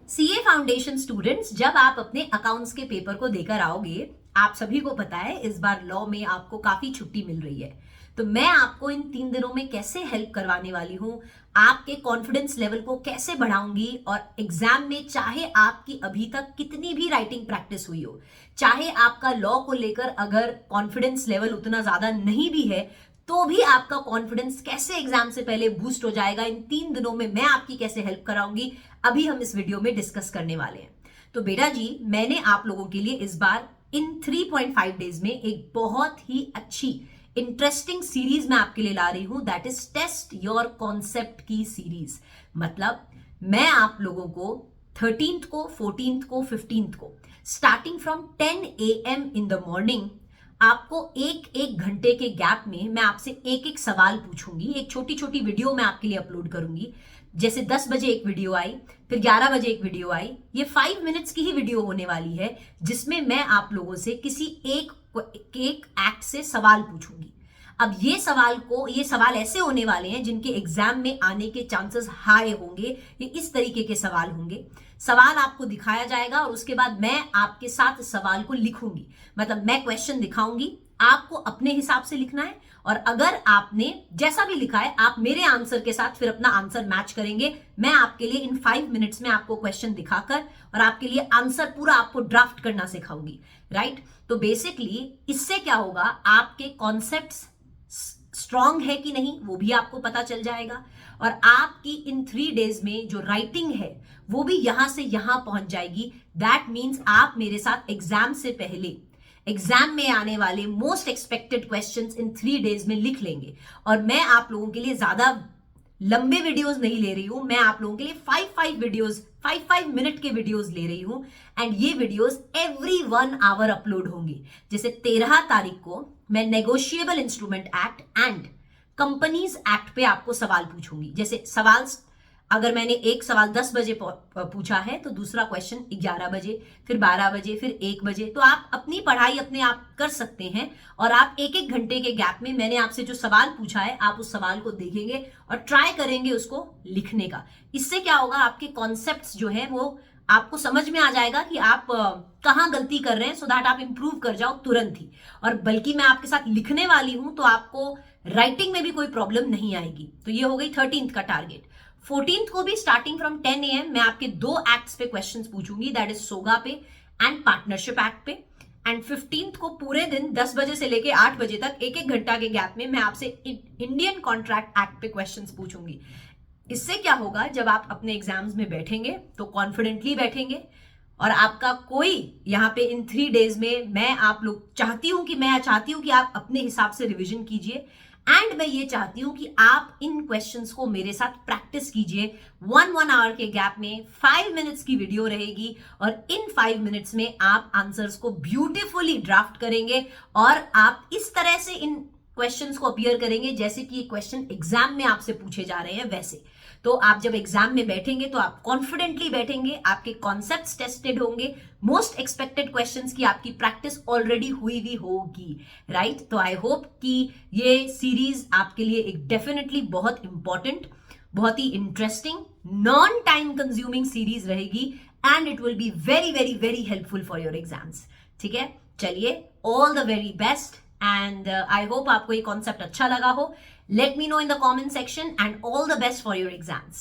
CA foundation students, जब आप अपने अकाउंट्स के पेपर को देकर आओगे, आप सभी को पता है इस बार लॉ में आपको काफी छुट्टी मिल रही है। तो मैं आपको इन 3 दिनों में कैसे हेल्प करवाने वाली हूँ, आपके कॉन्फिडेंस लेवल को कैसे बढ़ाऊंगी, और एग्जाम में चाहे आपकी अभी तक कितनी भी राइटिंग प्रैक्टिस हुई हो, चाहे आपका लॉ को लेकर अगर कॉन्फिडेंस लेवल उतना ज्यादा नहीं भी है, तो भी आपका कॉन्फिडेंस कैसे एग्जाम से पहले बूस्ट हो जाएगा, इन 3 दिनों में मैं आपकी कैसे हेल्प कराऊंगी, अभी हम इस वीडियो में डिस्कस करने वाले हैं। तो बेटा जी, मैंने आप लोगों के लिए इस बार इन 3.5 डेज में एक बहुत ही अच्छी इंटरेस्टिंग सीरीज मैं आपके लिए ला रही हूं, that is test your concept की सीरीज। मतलब मैं आप लोगों को 13th को, 14th को, 15th को starting from 10 AM in the morning आपको एक एक घंटे के गैप में मैं आपसे एक एक सवाल पूछूंगी। एक छोटी छोटी वीडियो मैं आपके लिए अपलोड करूंगी। जैसे 10 बजे एक वीडियो आई, फिर 11 बजे एक वीडियो आई। ये 5 मिनट्स की ही वीडियो होने वाली है, जिसमें मैं आप लोगों से किसी एक एक्ट से सवाल पूछूंगी। अब ये सवाल ऐसे होने वाले हैं जिनके एग्जाम में आने के चांसेस हाई होंगे। ये इस तरीके के सवाल होंगे। सवाल आपको दिखाया जाएगा और उसके बाद मैं आपके साथ सवाल को लिखूंगी। मतलब मैं क्वेश्चन दिखाऊंगी, आपको अपने हिसाब से लिखना है, और अगर आपने जैसा भी लिखा है आप मेरे आंसर के साथ फिर अपना आंसर मैच करेंगे। मैं आपके लिए इन 5 मिनट्स में आपको क्वेश्चन दिखाकर और आपके लिए आंसर पूरा आपको ड्राफ्ट करना सिखाऊंगी, राइट। तो बेसिकली इससे क्या होगा, आपके कॉन्सेप्ट्स स्ट्रांग है कि नहीं वो भी आपको पता चल जाएगा, और आपकी इन 3 डेज में जो राइटिंग है वो भी यहां से यहां पहुंच जाएगी। दैट मीन्स आप मेरे साथ एग्जाम से पहले एग्जाम में आने वाले most expected questions in 3 days में लिख लेंगे। और मैं आप लोगों के लिए ज्यादा लंबे वीडियोस नहीं ले रही हूं, मैं आप लोगों के लिए 5 मिनट के वीडियोस ले रही हूं। एंड ये वीडियोस एवरी 1 आवर अपलोड होंगे। जैसे 13 तारीख को मैं negotiable instrument act and companies act पे आपको सवाल पूछूंगी। जैसे सवाल अगर मैंने एक सवाल 10 बजे पूछा है तो दूसरा क्वेश्चन 11 बजे, फिर 12 बजे, फिर 1 बजे। तो आप अपनी पढ़ाई अपने आप कर सकते हैं, और आप एक एक घंटे के गैप में मैंने आपसे जो सवाल पूछा है आप उस सवाल को देखेंगे और ट्राई करेंगे उसको लिखने का। इससे क्या होगा, आपके कॉन्सेप्ट्स जो है वो आपको समझ में आ जाएगा कि आप कहाँ गलती कर रहे हैं, सो दैट आप इंप्रूव कर जाओ तुरंत ही। और बल्कि मैं आपके साथ लिखने वाली हूं तो आपको राइटिंग में भी कोई प्रॉब्लम नहीं आएगी। तो ये हो गई 13th का टारगेट। 14th को भी स्टार्टिंग फ्रॉम 10 AM मैं आपके 2 एक्ट्स पे क्वेश्चंस पूछूंगी, दैट इज सोगा पे एंड पार्टनरशिप एक्ट पे। एंड 15th को पूरे दिन 10 बजे से लेके 8 बजे तक एक एक घंटा के गैप में मैं आपसे इंडियन कॉन्ट्रैक्ट एक्ट पे क्वेश्चंस पूछूंगी। इससे क्या होगा, जब आप अपने एग्जाम्स में बैठेंगे तो कॉन्फिडेंटली बैठेंगे, और आपका कोई यहाँ पे इन 3 डेज में मैं चाहती हूं कि आप अपने हिसाब से रिवीजन कीजिए। एंड मैं ये चाहती हूं कि आप इन क्वेश्चंस को मेरे साथ प्रैक्टिस कीजिए। 1 आवर के गैप में 5 मिनट्स की वीडियो रहेगी, और इन 5 मिनट्स में आप आंसर्स को ब्यूटीफुली ड्राफ्ट करेंगे, और आप इस तरह से इन क्वेश्चंस को अपीयर करेंगे जैसे कि ये क्वेश्चन एग्जाम में आपसे पूछे जा रहे हैं वैसे। तो आप जब एग्जाम में बैठेंगे तो आप कॉन्फिडेंटली बैठेंगे, आपके कॉन्सेप्ट्स टेस्टेड होंगे, मोस्ट एक्सपेक्टेड क्वेश्चंस की आपकी प्रैक्टिस ऑलरेडी हुई भी होगी, राइट। तो आई होप कि ये सीरीज आपके लिए एक डेफिनेटली बहुत इंपॉर्टेंट, बहुत ही interesting, non time consuming series रहेगी, and it will be very very very helpful for your exams. ठीक है, चलिए, all the very best, and I hope आपको ये कॉन्सेप्ट अच्छा लगा हो। Let me know in the comment section, and all the best for your exams.